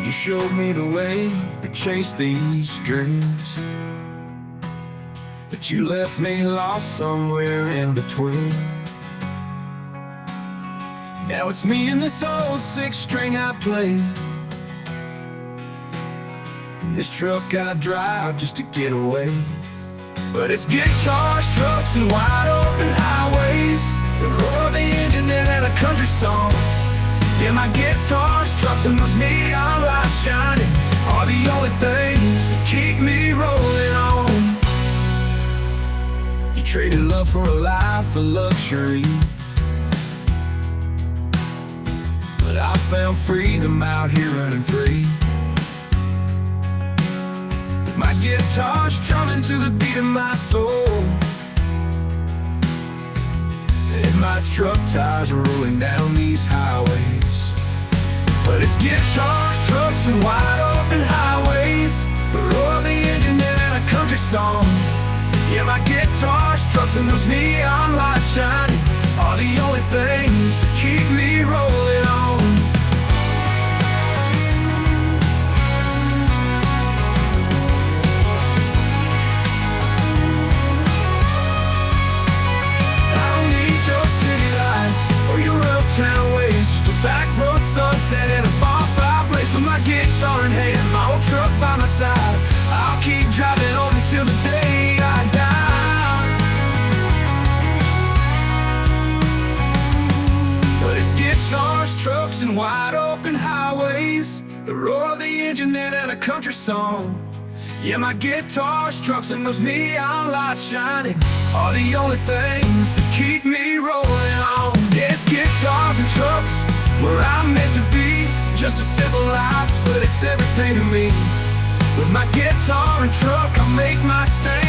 You showed me the way to chase these dreams, but you left me lost somewhere in between. Now it's me and this old six-string I play, and this truck I drive just to get away. But it's guitars, trucks, and wide open highways, the roar of the engine and a country song. Yeah, my guitars, trucks, and those neon lights shining are the only things that keep me rolling on. You traded love for a life of luxury, but I found freedom out here running free. With my guitar strumming to the beat of my soul, and my truck tires rolling down these highways. But it's guitars, trucks, and wide open highways, the roar of the engine and a country song. Yeah, my guitars, trucks, and those neon lights shining are the only things that keep me rolling on. I don't need your city lights or your uptown ways, just a back road sunset and a bonfire blaze. With my guitar in hand, my old truck by my side, I'll keep driving on until the day I die. But it's guitars, trucks, and wide open highways, the roar of the engine and a country song. Yeah, my guitars, trucks, and those neon lights shining are the only things that keep me rolling on. Yeah, it's guitars and trucks where I'm meant to be, just a simple life, but it's everything to me. With my guitar and truck, I make my stand.